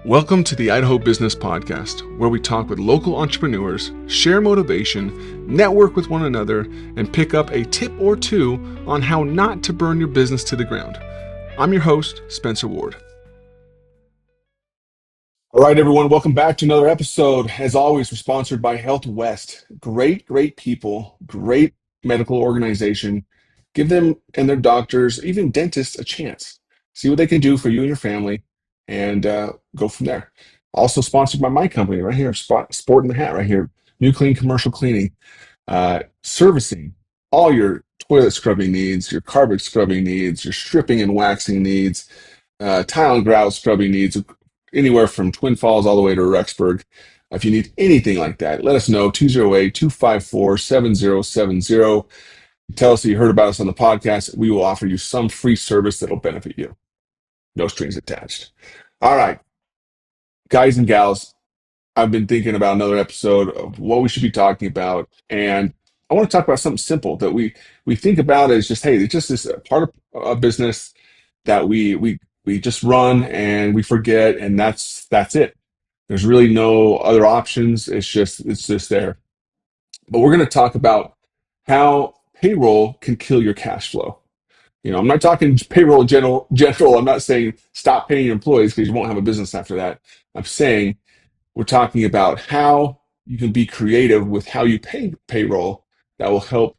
Welcome to the Idaho Business Podcast, where we talk with local entrepreneurs, share motivation, network with one another, and pick up a tip or two on how not to burn your business to the ground. I'm your host, Spencer Ward. All right, everyone, welcome back to another episode. As always, we're sponsored by Health West. Great people, great medical organization. Give them and their doctors, even dentists, a chance. See what they can do for you and your family, and go from there. Also sponsored by my company right here, Sport in the Hat right here. New Clean Commercial Cleaning, servicing all your toilet scrubbing needs, your carpet scrubbing needs, your stripping and waxing needs, tile and grout scrubbing needs, anywhere from Twin Falls all the way to Rexburg. If you need anything like that, let us know, 208-254-7070. Tell us that you heard about us on the podcast. We will offer you some free service that'll benefit you. No strings attached. All right, guys and gals, I've been thinking about another episode of what we should be talking about, and I want to talk about something simple that we think about as just, hey, it's just this part of a business that we just run and we forget, and that's it. There's really no other options. It's just there. But we're going to talk about how payroll can kill your cash flow. I'm not talking payroll general. I'm not saying stop paying your employees because you won't have a business after that. I'm saying we're talking about how you can be creative with how you pay payroll that will help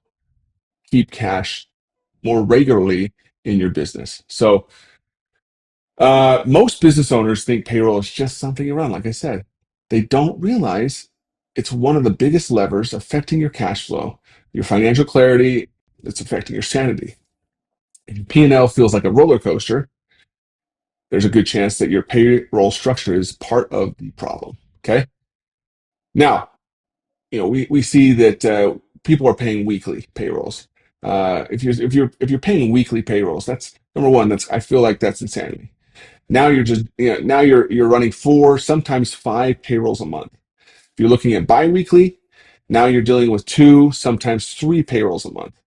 keep cash more regularly in your business. So most business owners think payroll is just something you run. Like I said, they don't realize it's one of the biggest levers affecting your cash flow, your financial clarity. It's affecting your sanity. If your P&L feels like a roller coaster, there's a good chance that your payroll structure is part of the problem. Okay. Now, we see that people are paying weekly payrolls. If you're paying weekly payrolls, that's number one. I feel like that's insanity. Now you're running 4, sometimes 5 payrolls a month. If you're looking at biweekly, now you're dealing with 2, sometimes 3 payrolls a month.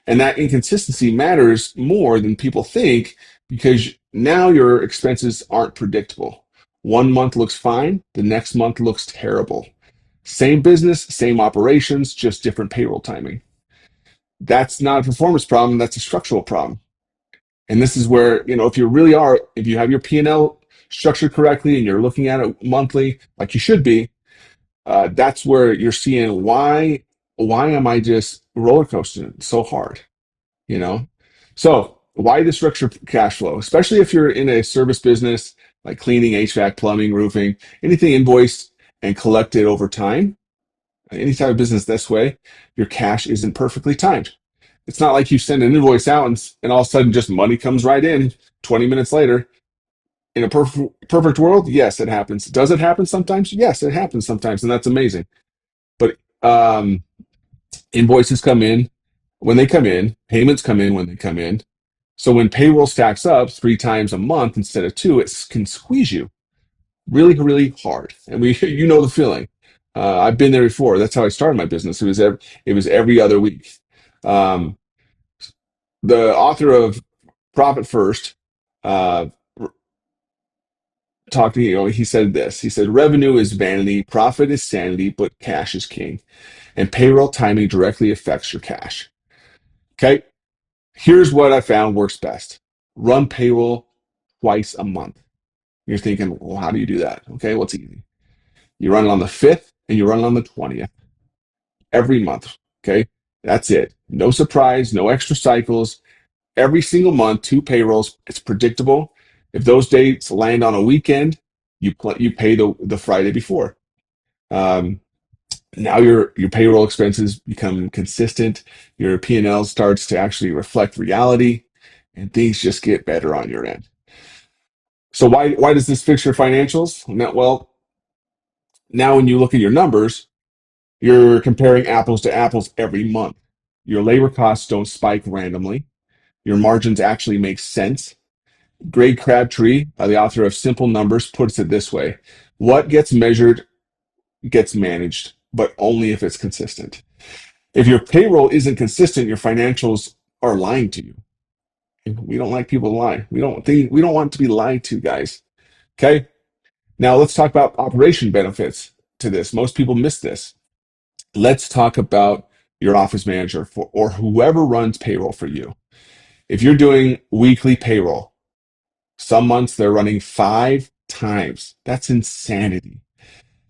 And that inconsistency matters more than people think because now your expenses aren't predictable. One month looks fine, the next month looks terrible. Same business, same operations, just different payroll timing. That's not a performance problem, that's a structural problem. And this is where, if you have your P&L structured correctly and you're looking at it monthly like you should be, that's where you're seeing why am I just roller coasting so hard? So why the structure cash flow, especially if you're in a service business like cleaning, HVAC, plumbing, roofing, anything invoiced and collected over time, any type of business this way, your cash isn't perfectly timed. It's not like you send an invoice out and all of a sudden just money comes right in 20 minutes later. In a perfect world, yes, it happens. Does it happen sometimes? Yes, it happens sometimes, and that's amazing. But invoices come in when they come in, payments come in when they come in. So when payroll stacks up 3 times a month instead of 2, it can squeeze you really, really hard. And you know the feeling. I've been there before. That's how I started my business. It was every other week. Um, the author of Profit First he said this. He said, revenue is vanity, profit is sanity, but cash is king. And payroll timing directly affects your cash. Okay, here's what I found works best. Run payroll twice a month. You're thinking, well, how do you do that? Okay, well, it's easy. You run it on the 5th and you run it on the 20th every month. Okay, that's it. No surprise, no extra cycles. Every single month, 2 payrolls. It's predictable. If those dates land on a weekend, you pay the Friday before. Now your payroll expenses become consistent. Your P&L starts to actually reflect reality, and things just get better on your end. So why does this fix your financials? Well, now when you look at your numbers, you're comparing apples to apples every month. Your labor costs don't spike randomly. Your margins actually make sense. Greg Crabtree, the author of Simple Numbers, puts it this way. What gets measured gets managed, but only if it's consistent. If your payroll isn't consistent, your financials are lying to you. We don't like people to lie. We don't want to be lied to, guys. Okay? Now let's talk about operation benefits to this. Most people miss this. Let's talk about your office manager or whoever runs payroll for you. If you're doing weekly payroll, some months they're running 5 times. That's insanity.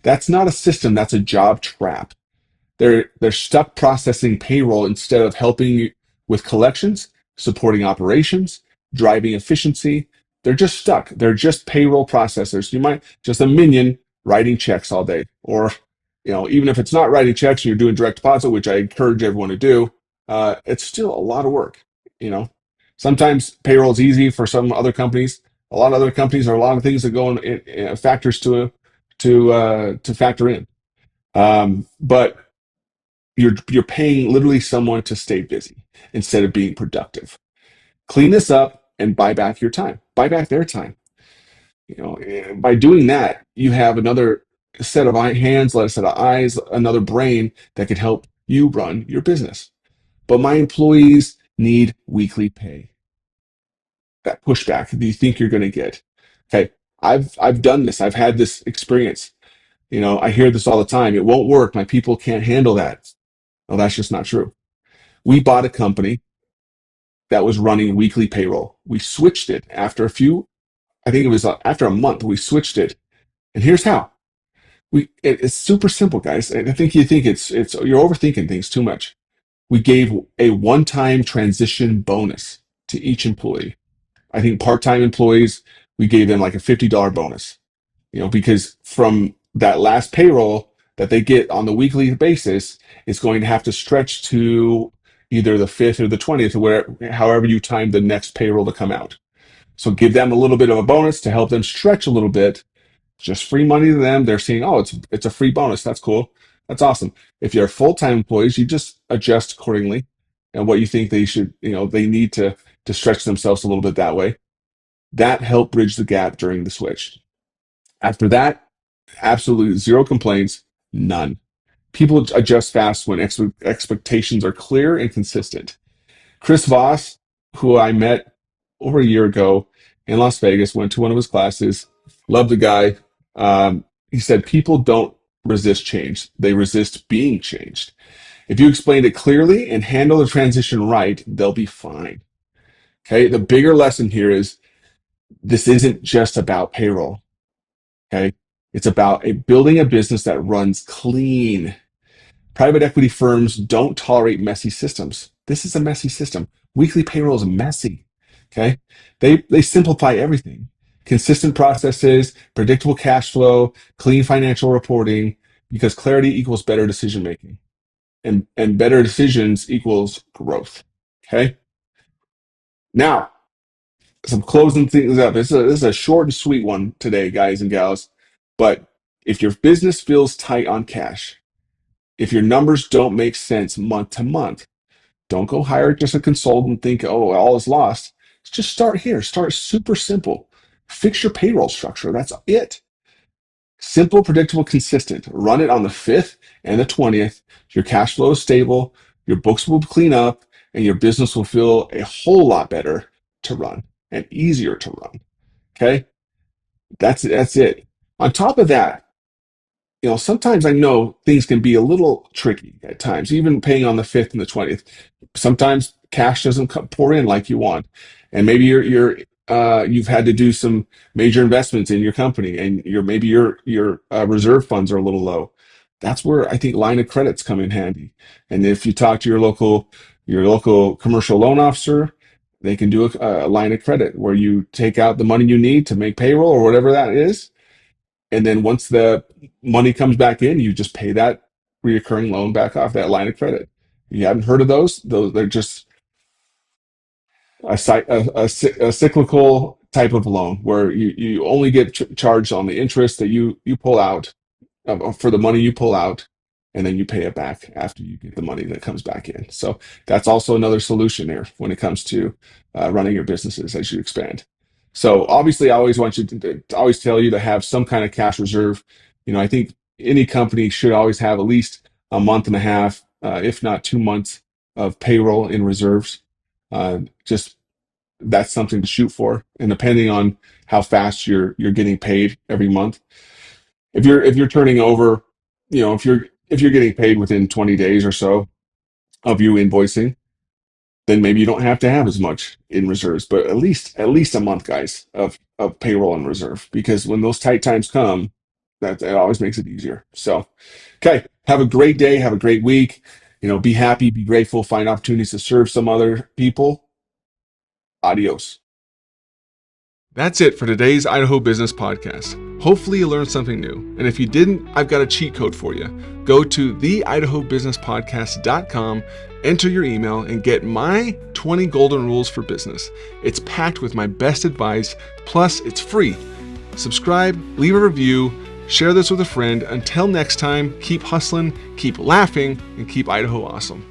That's not a system, that's a job trap. They're stuck processing payroll instead of helping you with collections, supporting operations, driving efficiency. They're just stuck. They're just payroll processors. You might just a minion writing checks all day, or even if it's not writing checks and you're doing direct deposit, which I encourage everyone to do, it's still a lot of work. You know, sometimes payroll is easy for some other companies. A lot of other companies are a lot of things that go in factors to factor in. But you're paying literally someone to stay busy instead of being productive. Clean this up and buy back your time. Buy back their time. By doing that, you have another set of hands, a set of eyes, another brain that could help you run your business. But my employees need weekly pay. That pushback, do you think you're going to get? Okay, I've done this. I've had this experience. I hear this all the time. It won't work. My people can't handle that. Well, that's just not true. We bought a company that was running weekly payroll. We switched it after I think it was after a month, we switched it. And here's how. It's super simple, guys. I think you think it's you're overthinking things too much. We gave a one-time transition bonus to each employee. I think part-time employees, we gave them like a $50 bonus. Because from that last payroll that they get on the weekly basis, it's going to have to stretch to either the 5th or the 20th, or however you time the next payroll to come out. So give them a little bit of a bonus to help them stretch a little bit. Just free money to them. They're seeing, oh, it's a free bonus. That's cool. That's awesome. If you're full-time employees, you just adjust accordingly and what you think they need to stretch themselves a little bit that way. That helped bridge the gap during the switch. After that, absolutely zero complaints, none. People adjust fast when expectations are clear and consistent. Chris Voss, who I met over a year ago in Las Vegas, went to one of his classes, loved the guy. He said, people don't resist change, they resist being changed. If you explain it clearly and handle the transition right, they'll be fine. Okay. The bigger lesson here is this isn't just about payroll. Okay. It's about building a business that runs clean. Private equity firms don't tolerate messy systems. This is a messy system. Weekly payroll is messy. Okay. They simplify everything. Consistent processes, predictable cash flow, clean financial reporting, because clarity equals better decision making. And better decisions equals growth. Okay. Now, some closing things up. This is a short and sweet one today, guys and gals. But if your business feels tight on cash, if your numbers don't make sense month to month, don't go hire just a consultant and think, oh, all is lost. Just start here. Start super simple. Fix your payroll structure. That's it. Simple, predictable, consistent. Run it on the 5th and the 20th. Your cash flow is stable. Your books will clean up and your business will feel a whole lot better to run and easier to run. Okay. That's it. On top of that, sometimes I know things can be a little tricky at times, even paying on the 5th and the 20th. Sometimes cash doesn't pour in like you want. And maybe you've had to do some major investments in your company and maybe your reserve funds are a little low. That's where I think line of credits come in handy. And if you talk to your local commercial loan officer, they can do a line of credit where you take out the money you need to make payroll or whatever that is. And then once the money comes back in, you just pay that reoccurring loan back off that line of credit. You haven't heard of those? Those they're just a cyclical type of loan where you only get charged on the interest that you pull out for the money you pull out, and then you pay it back after you get the money that comes back in. So that's also another solution there when it comes to running your businesses as you expand. So obviously, I always want you to always tell you to have some kind of cash reserve. I think any company should always have at least a month and a half, if not 2 months, of payroll in reserves. Just that's something to shoot for. And depending on how fast you're getting paid every month, if you're turning over, if you're getting paid within 20 days or so of you invoicing, then maybe you don't have to have as much in reserves, but at least a month, guys, of payroll in reserve, because when those tight times come, that it always makes it easier. So, okay, have a great day, have a great week. Be happy, be grateful, find opportunities to serve some other people. Adios. That's it for today's Idaho Business Podcast. Hopefully you learned something new. And if you didn't, I've got a cheat code for you. Go to theidahobusinesspodcast.com, enter your email, and get my 20 golden rules for business. It's packed with my best advice, plus it's free. Subscribe, leave a review, share this with a friend. Until next time, keep hustling, keep laughing, and keep Idaho awesome.